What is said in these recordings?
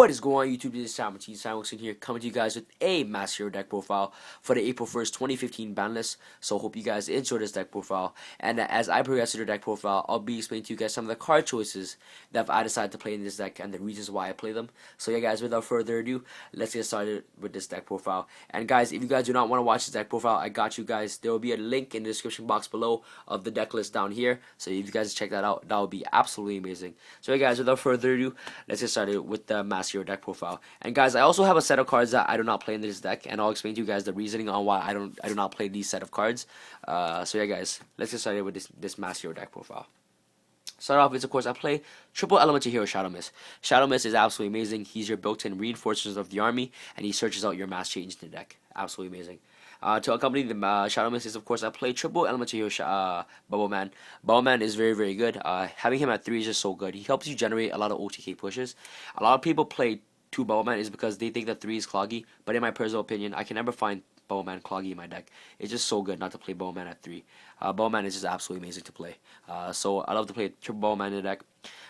What is going on YouTube? This is Sam with TeamSamuraiXi here, coming to you guys with a Master deck profile for the April 1st, 2015 ban list. So hope you guys enjoy this deck profile. And as I progress through the deck profile, I'll be explaining to you guys some of the card choices that I decided to play in this deck and the reasons why I play them. So yeah guys, without further ado, let's get started with this deck profile. And guys, if you guys do not want to watch this deck profile, I got you guys. There will be a link in the description box below of the deck list down here. So if you guys check that out, that would be absolutely amazing. So yeah guys, without further ado, let's get started with the Master deck profile. And guys, I also have a set of cards that I do not play in this deck, and I'll explain to you guys the reasoning on why I do not play these set of cards. So yeah guys, let's get started with this Master deck profile. Start off with, of course, I play triple elemental hero Shadow Mist. Shadow Mist is absolutely amazing. He's your built-in reinforcers of the army, and he searches out your mass change in the deck. Absolutely amazing. To accompany the Shadow Mist is, of course, I play triple elemental hero Bubble Man. Bubble Man is very, very good. Having him at 3 is just so good. He helps you generate a lot of OTK pushes. A lot of people play 2 Bubble Man is because they think that 3 is cloggy, but in my personal opinion, I can never find Bubble Man cloggy in my deck. It's just so good not to play Bubble Man at 3. Bubble Man is just absolutely amazing to play. So I love to play triple Bubble Man in the deck.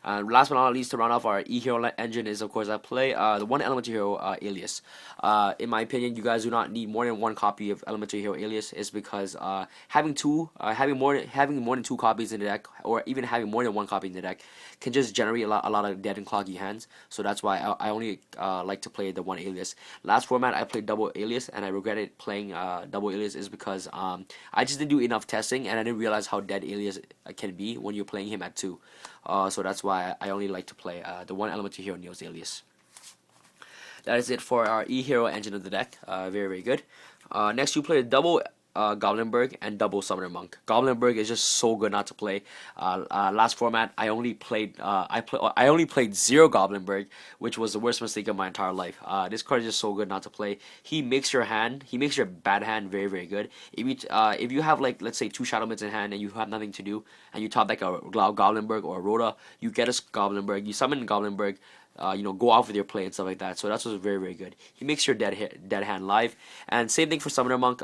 Last but not least, to round off our E-Hero engine is, of course, I play the one Elemental Hero Alias. In my opinion, you guys do not need more than 1 copy of Elemental Hero Alias. Is because having more than 2 copies in the deck, or even having more than 1 copy in the deck, can just generate a lot of dead and cloggy hands. So that's why I only like to play the one Alias. Last format I played double Alias, and I regretted playing double Alias is because I just didn't do enough testing, and I didn't realize how dead Alias can be when you're playing him at 2. So that's why I only like to play the one Elemental Hero Neo's Alias. That is it for our E-Hero engine of the deck. Very, very good. Next, you play double Goblinberg and double Summoner Monk. Goblinberg is just so good not to play. Last format, I only played 0 Goblinberg, which was the worst mistake of my entire life. This card is just so good not to play. He makes your bad hand very, very good. If you have, like, let's say 2 Shadow Mids in hand and you have nothing to do, and you top like a Goblinberg or a Rhoda, you get a Goblinberg, you summon Goblinberg, go off with your play and stuff like that. So that's what's very, very good. He makes your dead hand live. And same thing for Summoner Monk.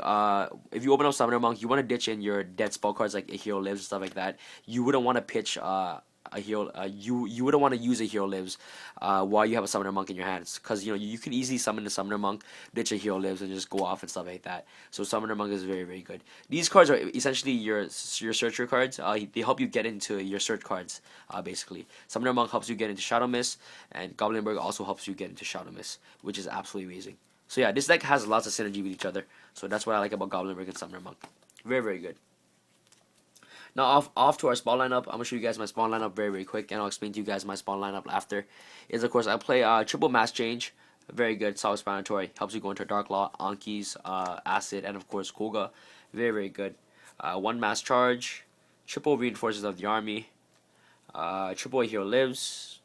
If you open up Summoner Monk, you want to ditch in your dead spell cards like a Hero Lives and stuff like that. You wouldn't want to pitch a hero. You wouldn't want to use a Hero Lives while you have a Summoner Monk in your hands, because you can easily summon the Summoner Monk, ditch a Hero Lives, and just go off and stuff like that. So Summoner Monk is very, very good. These cards are essentially your searcher cards. They help you get into your search cards. Basically, Summoner Monk helps you get into Shadow Mist, and Goblinberg also helps you get into Shadow Mist, which is absolutely amazing. So yeah, this deck has lots of synergy with each other. So that's what I like about Goblinberg and Summoner Monk. Very, very good. Now off to our spawn lineup. I'm gonna show you guys my spawn lineup very, very quick, and I'll explain to you guys my spawn lineup after. Is, of course, I play triple mass change, very good, solid explanatory, helps you go into Dark Law, Anki's, Acid, and of course Koga, very, very good. 1 mass charge, triple reinforcers of the army, triple Hero Lives,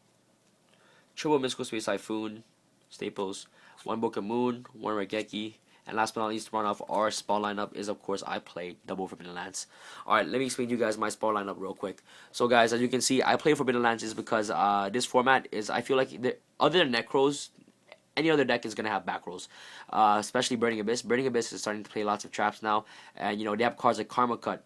triple Mystical Space Typhoon, staples, 1 Book of Moon, 1 Regeki. And last but not least, to run off our spawn lineup is, of course, I play double Forbidden Lance. Alright, let me explain to you guys my spawn lineup real quick. So guys, as you can see, I play Forbidden Lance is because this format is, I feel like, other than Necros, any other deck is going to have back rolls. Especially Burning Abyss. Burning Abyss is starting to play lots of traps now. And, they have cards like Karma Cut,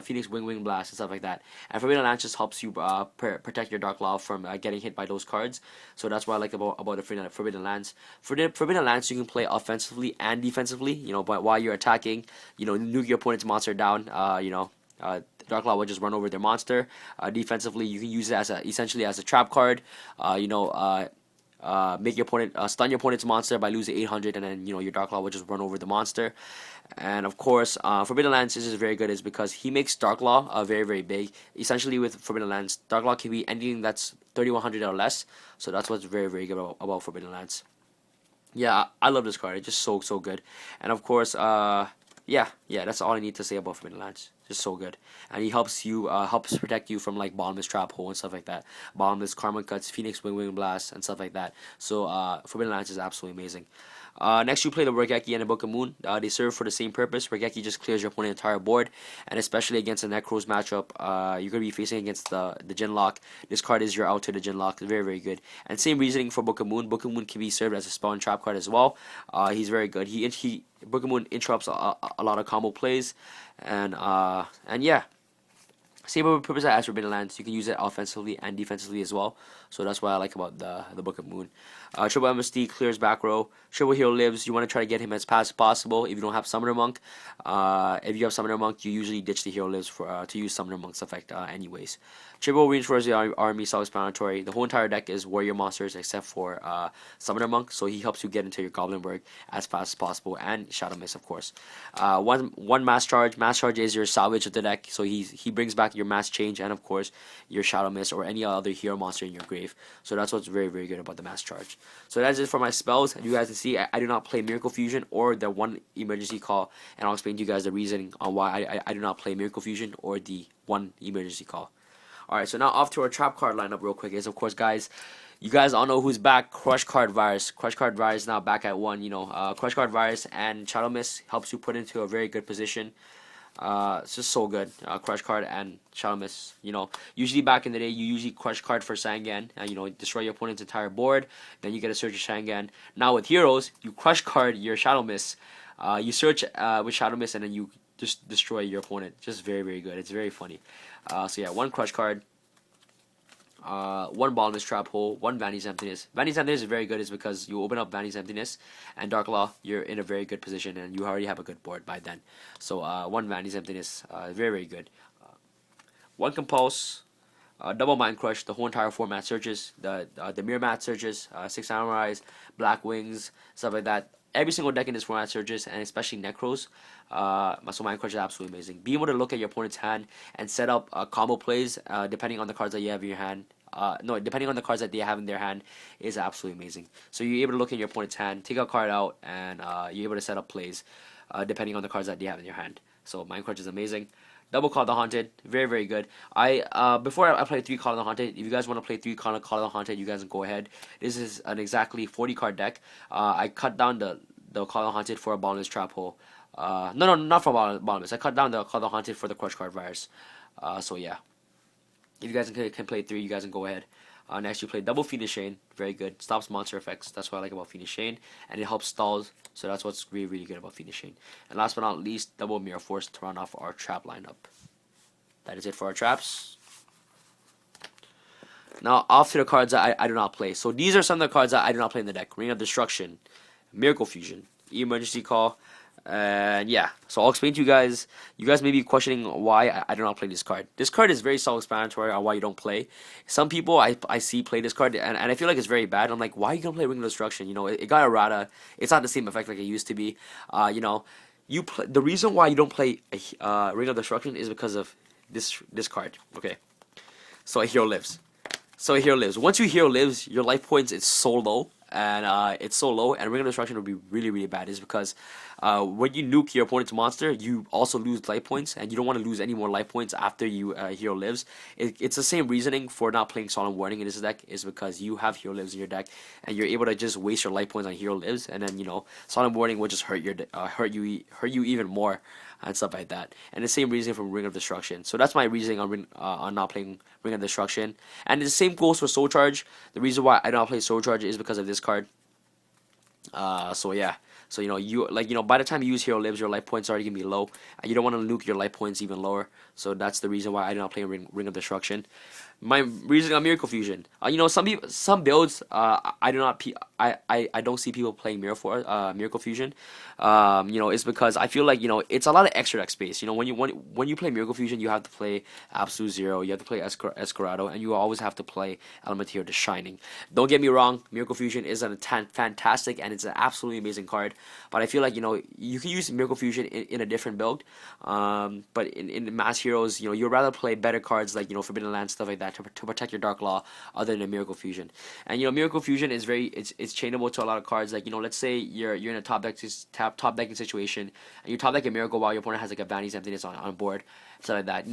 Phoenix Wing Blast, and stuff like that. And Forbidden Lance just helps you protect your Dark Law from getting hit by those cards. So that's what I like about the Forbidden Lance. For the Forbidden Lance, you can play offensively and defensively. But while you're attacking, nuke your opponent's monster down. Dark Law will just run over their monster. Defensively, you can use it as essentially as a trap card. Make your opponent stun your opponent's monster by losing 800, and then your Dark Law will just run over the monster. And of course, Forbidden Lance is very good is because he makes Dark Law very, very big. Essentially, with Forbidden Lance, Dark Law can be anything that's 3100 or less. So that's what's very, very good about Forbidden Lance. Yeah, I love this card. It's just so good. And of course, yeah, that's all I need to say about Forbidden Lance. Just so good, and he helps protect you from like Bottomless Trap Hole and stuff like that. Bottomless Karma Cuts, Phoenix Wing Blast, and stuff like that. So Forbidden Lance is absolutely amazing. Next, you play the Regeki and the Book of Moon. They serve for the same purpose. Regeki just clears your opponent's entire board, and especially against the Necros matchup, you're going to be facing against the Genlock. This card is your out to the Genlock. Very, very good. And same reasoning for Book of Moon. Book of Moon can be served as a spell and trap card as well. He's very good. Book of Moon interrupts a lot of combo plays, and yeah. Same purpose as Forbidden Lance. You can use it offensively and defensively as well. So that's what I like about the Book of Moon. Triple MSD clears back row. Triple hero lives. You want to try to get him as fast as possible. If you don't have Summoner Monk, if you have Summoner Monk, you usually ditch the hero lives for to use Summoner Monk's effect anyways. Triple reinforce the army, self-explanatory. The whole entire deck is warrior monsters except for Summoner Monk, so he helps you get into your Goblinberg as fast as possible, and Shadow Mist, of course. One mass charge. Mass charge is your salvage of the deck, so he brings back your mass change and of course your Shadow Mist or any other hero monster in your grave. So that's what's very very good about the mass charge. So that's it for my spells. And you guys can see I do not play Miracle Fusion or the one emergency call, and I'll explain to you guys the reasoning on why I do not play Miracle Fusion or the one emergency call. Alright, so now off to our trap card lineup real quick is, of course, guys, you guys all know who's back. Crush Card Virus. Crush Card Virus now back at 1. Crush Card Virus and Shadow Mist helps you put into a very good position. It's just so good. Crush Card and Shadow Mist. Usually back in the day, you usually Crush Card for Sangan, and destroy your opponent's entire board. Then you get a search of Sangan. Now with heroes, you Crush Card your Shadow Mist. You search with Shadow Mist, and then you just destroy your opponent. Just very very good. It's very funny. So yeah, one Crush Card. One Banlist Trap Hole, one Vanity's Emptiness. Vanity's Emptiness is very good is because you open up Vanity's Emptiness and Dark Law, you're in a very good position and you already have a good board by then. So one Vanity's Emptiness, very very good. One Compulse, double Mind Crush, the whole entire format searches, the mirror mat searches, 6 Samurais, Black Wings, stuff like that. Every single deck in this format searches, and especially Necros. So Mind Crush is absolutely amazing. Being able to look at your opponent's hand and set up combo plays depending on the cards that you have in your hand. Depending on the cards that they have in their hand is absolutely amazing. So you're able to look at your opponent's hand, take a card out, and you're able to set up plays depending on the cards that they have in your hand. So Mind Crush is amazing. Double Call of the Haunted, very very good. Before I play 3 Call of the Haunted, if you guys want to play 3 Call of the Haunted, you guys can go ahead. This is an exactly 40 card deck. I cut down the Call of the Haunted for a Banlist Trap Hole. No, not for Banlist. I cut down the Call of the Haunted for the Crush Card Virus. So yeah, if you guys can play 3, you guys can go ahead. Next, you play double Phoenix Shane, very good. Stops monster effects. That's what I like about Phoenix Shane, and it helps stalls. So that's what's really really good about Phoenix Shane. And last but not least, double Mirror Force to run off our trap lineup. That is it for our traps. Now off to the cards that I do not play. So these are some of the cards that I do not play in the deck: Ring of Destruction, Miracle Fusion, Emergency Call. And yeah, so I'll explain to you guys. You guys may be questioning why I do not play this card. This card is very self-explanatory on why you don't play. Some people I see play this card, and I feel like it's very bad. I'm like, why are you gonna play Ring of Destruction? It got errata. It's not the same effect like it used to be. The reason why you don't play Ring of Destruction is because of this card. Okay, so a hero lives. Once your hero lives, your life points is so low. And Ring of Destruction would be really really bad is because when you nuke your opponent's monster, you also lose life points, and you don't want to lose any more life points after you hero lives. It's the same reasoning for not playing Solemn Warning in this deck, is because you have hero lives in your deck and you're able to just waste your life points on hero lives, and then Solemn Warning will just hurt you even more and stuff like that. And the same reason for Ring of Destruction. So that's my reasoning on not playing Ring of Destruction. And the same goes for Soul Charge. The reason why I don't play Soul Charge is because of this card. So yeah. So by the time you use hero lives, your life points are already gonna be low, and you don't want to nuke your life points even lower. So that's the reason why I do not play Ring of Destruction. My reasoning on Miracle Fusion. Some builds I don't see people playing Miracle Fusion. It's because I feel like it's a lot of extra deck space. When you play Miracle Fusion, you have to play Absolute Zero, you have to play Escorado, and you always have to play Elementeer the Shining. Don't get me wrong, Miracle Fusion is fantastic and it's an absolutely amazing card. But I feel like you can use Miracle Fusion in a different build. But in Mass Heroes, you'd rather play better cards like Forbidden Land, stuff like that, to protect your Dark Law, other than Miracle Fusion. And Miracle Fusion is it's chainable to a lot of cards. Like let's say you're in a top decking situation, and you top deck a Miracle while your opponent has like a Vanity's Emptiness on board, stuff like that.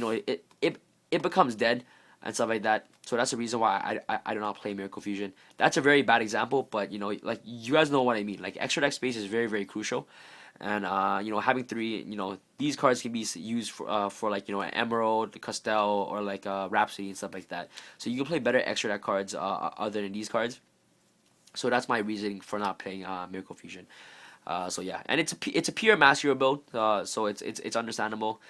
It becomes dead and stuff like that. So that's the reason why I do not play Miracle Fusion. That's a very bad example, but like you guys know what I mean. Like extra deck space is very very crucial. And having 3, these cards can be used for like an Emerald, Castell, or like Rhapsody and stuff like that. So you can play better extra deck cards other than these cards. So that's my reasoning for not playing Miracle Fusion. So yeah, and it's a pure Mass Hero build, so it's understandable.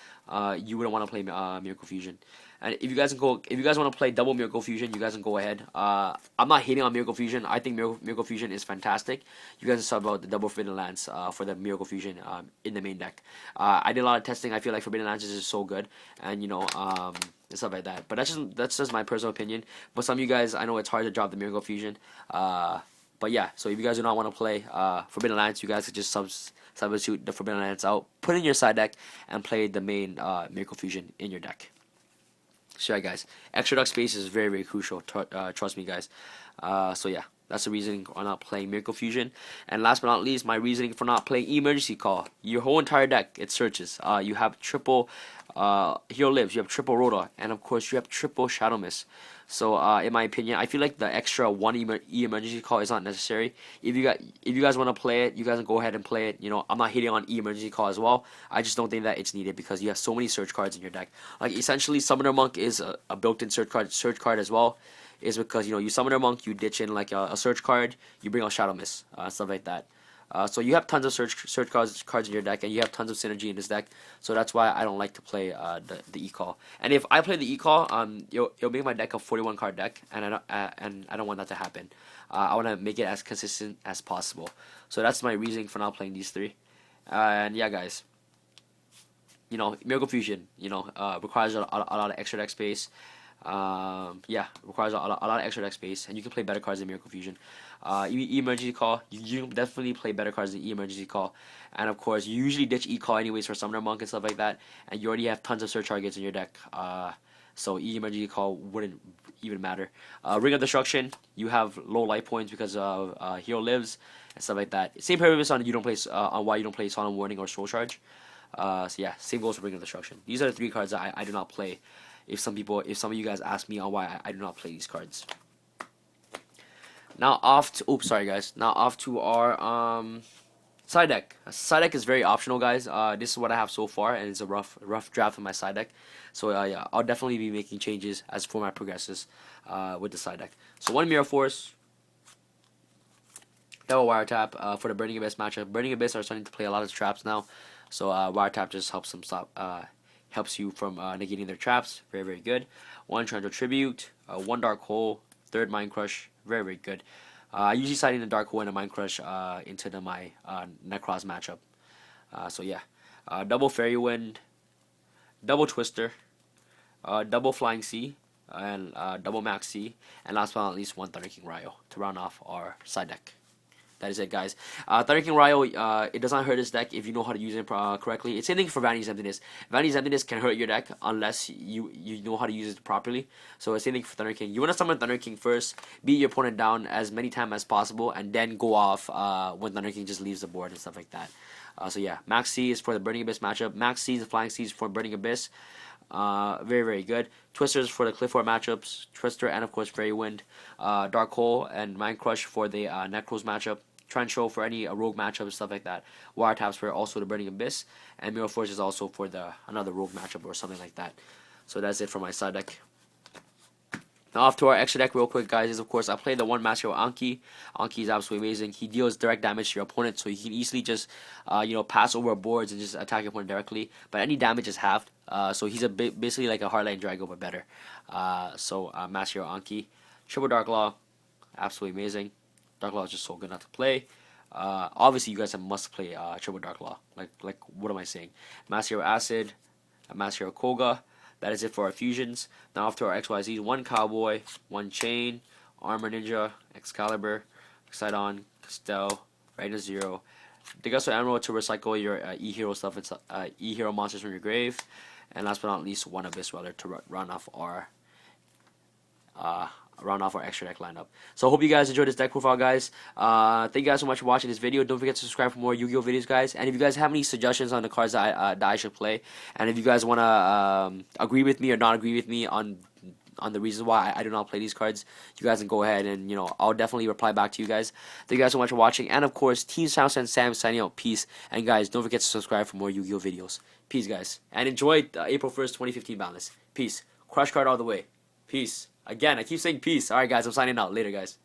You wouldn't want to play Miracle Fusion. And if you guys want to play double Miracle Fusion, you guys can go ahead. I'm not hating on Miracle Fusion. I think Miracle Fusion is fantastic. You guys can talk about the double Forbidden Lance for the Miracle Fusion in the main deck. I did a lot of testing. I feel like Forbidden Lances is so good, and and stuff like that. But that's just my personal opinion. But some of you guys, I know it's hard to drop the Miracle Fusion. But yeah, so if you guys do not want to play Forbidden Lance, you guys could just substitute the Forbidden Lance out, put it in your side deck, and play the main Miracle Fusion in your deck. So yeah, guys, extra deck space is very, very crucial. Trust me, guys. So yeah, that's the reasoning for not playing Miracle Fusion. And last but not least, my reasoning for not playing Emergency Call. Your whole entire deck, it searches. You have triple Hero Lives, you have triple Rhoda, and of course you have triple Shadow Mist. So in my opinion, I feel like the extra one emergency call is not necessary. If you guys want to play it, you guys can go ahead and play it. I'm not hating on emergency call as well. I just don't think that it's needed because you have so many search cards in your deck. Like essentially, Summoner Monk is a built-in search card as well. Is because you Summoner Monk, you ditch in like a search card, you bring out Shadow Mist, stuff like that. So you have tons of search cards in your deck, and you have tons of synergy in this deck. So that's why I don't like to play the E-Call. And if I play the E-Call, it'll make my deck a 41 card deck, and I don't want that to happen. I want to make it as consistent as possible. So that's my reasoning for not playing these three. And yeah, guys, Miracle Fusion, requires a lot of extra deck space. Yeah, requires a lot of extra deck space, and you can play better cards than Miracle Fusion. Emergency Call, you can definitely play better cards than Emergency Call, and of course you usually ditch E-Call anyways for Summoner Monk and stuff like that, and you already have tons of search targets in your deck, so Emergency Call wouldn't even matter. Ring of Destruction, you have low life points because of Hero Lives and stuff like that. Same purpose on why you don't play Solemn Warning or Soul Charge. So yeah, same goes for Ring of Destruction. These are the three cards that I do not play. If some of you guys ask me on why I do not play these cards. Now off to our side deck. Side deck is very optional, guys. This is what I have so far, and it's a rough draft of my side deck. So yeah, I'll definitely be making changes as format progresses with the side deck. So one Mirror Force, double Wiretap for the Burning Abyss matchup. Burning Abyss are starting to play a lot of traps now, so Wiretap just helps them stop. Helps you from negating their traps. Very, very good. One Torrential Tribute, one Dark Hole, third Mind Crush. Very, very good. I usually side in the Dark Hole and a Mind Crush into my Necros matchup. So yeah, double Fairy Wind, double Twister, double Flying Sea, and double Max Sea, and last but not least, one Thunder King Ryo to round off our side deck. That is it, guys. Thunder King Ryo, it does not hurt this deck if you know how to use it correctly. It's same thing for Vanity's Emptiness. Vanity's Emptiness can hurt your deck unless you know how to use it properly. So it's same thing for Thunder King. You want to summon Thunder King first, beat your opponent down as many times as possible, and then go off when Thunder King just leaves the board and stuff like that. So yeah, Max C is for the Burning Abyss matchup. Max C is Flying C is for Burning Abyss. Very, very good. Twisters for the Cliff Ward matchups. Twister and of course Fairy Wind. Dark Hole and Mind Crush for the Necros matchup. Show for any rogue matchup and stuff like that. Wiretaps for also the Burning Abyss, and Mirror Force is also for another rogue matchup or something like that. So that's it for my side deck. Now off to our extra deck real quick, guys, is of course I play the one Master Anki. Anki is absolutely amazing. He deals direct damage to your opponent, so you can easily just pass over boards and just attack your opponent directly. But any damage is halved, so he's basically like a Hardline Drago but better. So Master Anki, triple Dark Law, absolutely amazing. Dark Law is just so good not to play. Obviously, you guys must play triple Dark Law. Like what am I saying? Master Acid, Master Koga. That is it for our fusions. Now after our XYZ, one Cowboy, one Chain, Armor Ninja, Excalibur, Sidon, Castell, Ragnar Zero, Degusto Emerald to recycle your E-Hero stuff, E-Hero monsters from your grave, and last but not least, one Abyss Dweller to round off our extra deck lineup. So I hope you guys enjoyed this deck profile, guys. Thank you guys so much for watching this video. Don't forget to subscribe for more Yu-Gi-Oh videos, guys. And if you guys have any suggestions on the cards that I should play, and if you guys want to agree with me or not agree with me on the reasons why I do not play these cards, you guys can go ahead and I'll definitely reply back to you guys. Thank you guys so much for watching, and of course Team SamuraiXi and Sam signing out. Peace, and guys, don't forget to subscribe for more Yu-Gi-Oh videos. Peace, guys, and enjoy April 1st 2015 Banlist. Peace. Crush card all the way. Peace. Again, I keep saying peace. Alright, guys, I'm signing out. Later, guys.